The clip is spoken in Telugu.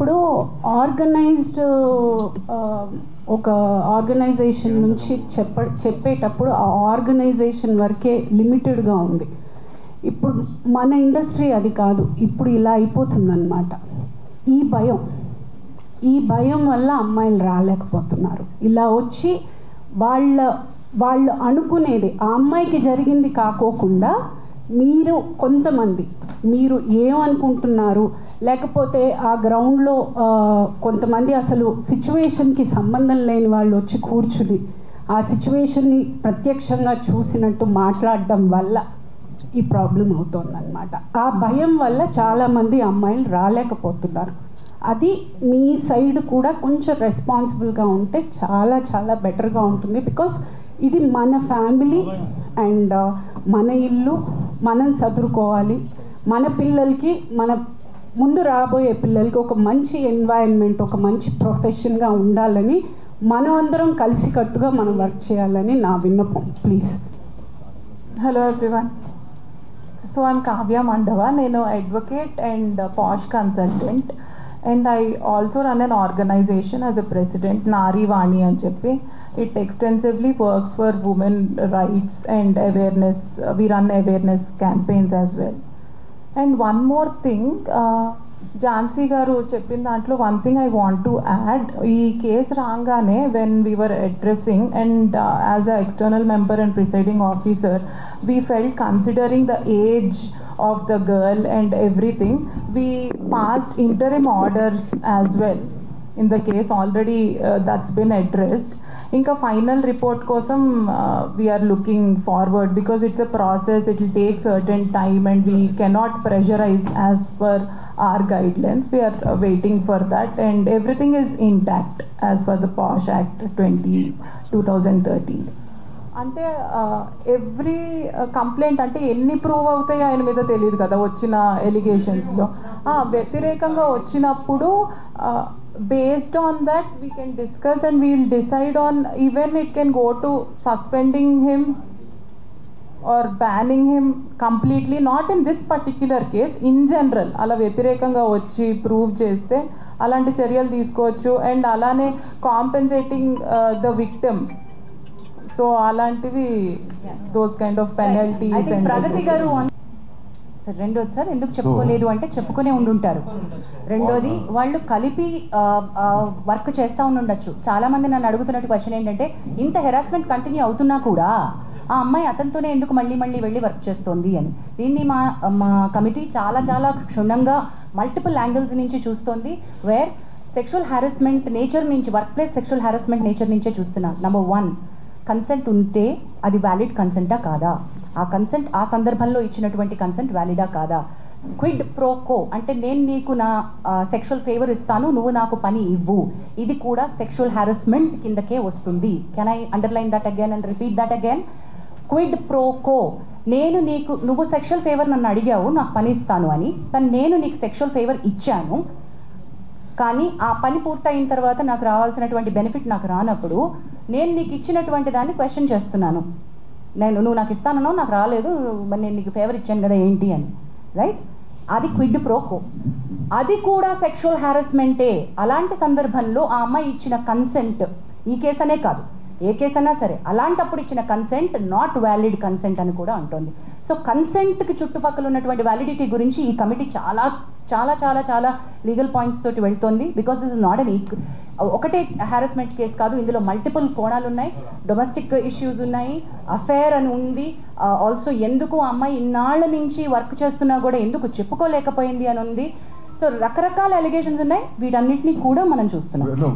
ఇప్పుడు ఆర్గనైజ్డ్ ఒక ఆర్గనైజేషన్ నుంచి చెప్పేటప్పుడు ఆ ఆర్గనైజేషన్ వరకే లిమిటెడ్గా ఉంది. ఇప్పుడు మన ఇండస్ట్రీ అది కాదు, ఇప్పుడు ఇలా అయిపోతుందన్నమాట. ఈ భయం వల్ల అమ్మాయిలు రాలేకపోతున్నారు. ఇలా వచ్చి వాళ్ళు అనుకునేది ఆ అమ్మాయికి జరిగింది కాకోకుండా మీరు ఏమనుకుంటున్నారు, లేకపోతే ఆ గ్రౌండ్లో కొంతమంది అసలు సిచ్యువేషన్కి సంబంధం లేని వాళ్ళు వచ్చి కూర్చుని ఆ సిచ్యువేషన్ని ప్రత్యక్షంగా చూసినట్టు మాట్లాడడం వల్ల ఈ ప్రాబ్లం అవుతుందన్నమాట. ఆ భయం వల్ల చాలామంది అమ్మాయిలు రాలేకపోతున్నారు. అది మీ సైడ్ కూడా కొంచెం రెస్పాన్సిబుల్గా ఉంటే చాలా చాలా బెటర్గా ఉంటుంది. బికాస్ ఇది మన ఫ్యామిలీ అండ్ మన ఇల్లు, మనం చదువుకోవాలి. మన పిల్లలకి, మన ముందు రాబోయే పిల్లలకి ఒక మంచి ఎన్వైరన్మెంట్, ఒక మంచి ప్రొఫెషన్గా ఉండాలని మనం అందరం కలిసికట్టుగా మనం వర్క్ చేయాలని నా విన్నపం. Please. Hello everyone. So I'm Kavya Mandava. నేను advocate and POSH consultant and I also run an organization as a president, Nari Vani అని చెప్పి. It extensively works for women rights and awareness. We run awareness campaigns as well. And one more thing, Jansi garu cheppin dantlo one thing I want to add. Ee case raangane when we were addressing and as a external member and presiding officer, we felt considering the age of the girl and everything, we passed interim orders as well. In the case already that's been addressed. Inka final report kosam we are looking forward because it's a process. It will take certain time and we cannot pressurize as per our guidelines. We are waiting for that and everything is intact as per the POSH Act 2013. అంటే ఎవ్రీ కంప్లైంట్ అంటే ఎన్ని ప్రూవ్ అవుతాయో ఆయన మీద తెలియదు కదా వచ్చిన ఎలిగేషన్స్లో. వ్యతిరేకంగా వచ్చినప్పుడు based on that we can discuss and we will decide on, even it can go to suspending him or banning him completely, not in this particular case, in general. అలా వ్యతిరేకంగా వచ్చి ప్రూవ్ చేస్తే అలాంటి చర్యలు తీసుకోవచ్చు. అండ్ అలానే కాంపెన్సేటింగ్ ద విక్టిమ్, సో అలాంటివి those kind of penalties. And Pragati గారు సార్ రెండోది సార్ ఎందుకు చెప్పుకోలేదు అంటే చెప్పుకునే ఉండుంటారు. రెండోది వాళ్ళు కలిపి వర్క్ చేస్తూ ఉండొచ్చు. చాలామంది నన్ను అడుగుతున్నట్టు క్వశ్చన్ ఏంటంటే ఇంత హెరాస్మెంట్ కంటిన్యూ అవుతున్నా కూడా ఆ అమ్మాయి అతనితోనే ఎందుకు మళ్ళీ వెళ్ళి వర్క్ చేస్తోంది అని. దీన్ని మా కమిటీ చాలా చాలా క్షుణ్ణంగా మల్టిపుల్ యాంగిల్స్ నుంచి చూస్తోంది. వేర్ సెక్షువల్ హారాస్మెంట్ నేచర్ నుంచి, work place sexual harassment nature నుంచే చూస్తున్నాం. నెంబర్ 1, కన్సెంట్ ఉంటే అది వ్యాలిడ్ కన్సెంటా కాదా, ఆ కన్సెంట్ ఆ సందర్భంలో ఇచ్చినటువంటి కన్సెంట్ వ్యాలిడా కాదా. క్విడ్ ప్రోకో అంటే నేను నీకు నా సెక్షువల్ ఫేవర్ ఇస్తాను, నువ్వు నాకు పని ఇవ్వు, ఇది కూడా సెక్షువల్ హారాస్మెంట్ కిందకే వస్తుంది. Can I underline that again and repeat that again? Quid pro quo, నువ్వు సెక్షువల్ ఫేవర్ నన్ను అడిగావు, నాకు పని ఇస్తాను అని, కానీ నేను నీకు సెక్షువల్ ఫేవర్ ఇచ్చాను, కానీ ఆ పని పూర్తయిన తర్వాత నాకు రావాల్సినటువంటి బెనిఫిట్ నాకు రానప్పుడు నేను నీకు ఇచ్చినటువంటి దాన్ని క్వశ్చన్ చేస్తున్నాను. నువ్వు నాకు ఇస్తానో నాకు రాలేదు, మరి నేను నీకు ఫేవర్ ఇచ్చాను కదా ఏంటి అని, రైట్? అది క్విడ్ ప్రోకో, అది కూడా సెక్షువల్ హారాస్మెంటే. అలాంటి సందర్భంలో ఆ అమ్మాయి ఇచ్చిన కన్సెంట్, ఈ కేసు అనే కాదు ఏ కేసు అయినా సరే, అలాంటప్పుడు ఇచ్చిన కన్సెంట్ నాట్ వ్యాలిడ్ కన్సెంట్ అని కూడా అంటోంది. సో కన్సెంట్కి చుట్టుపక్కల ఉన్నటువంటి వ్యాలిడిటీ గురించి ఈ కమిటీ చాలా చాలా చాలా చాలా లీగల్ పాయింట్స్ తోటి వెళ్తోంది. Because this is not an ఒకటే హారాస్మెంట్ కేసు కాదు, ఇందులో మల్టిపుల్ కోణాలు ఉన్నాయి. డొమెస్టిక్ ఇష్యూస్ ఉన్నాయి, అఫేర్ అని ఉంది, ఆల్సో ఎందుకు ఆ అమ్మాయి ఇన్నాళ్ల నుంచి వర్క్ చేస్తున్నా కూడా ఎందుకు చెప్పుకోలేకపోయింది అని ఉంది. సో రకరకాల అలిగేషన్స్ ఉన్నాయి, వీటన్నిటిని కూడా మనం చూస్తున్నాం.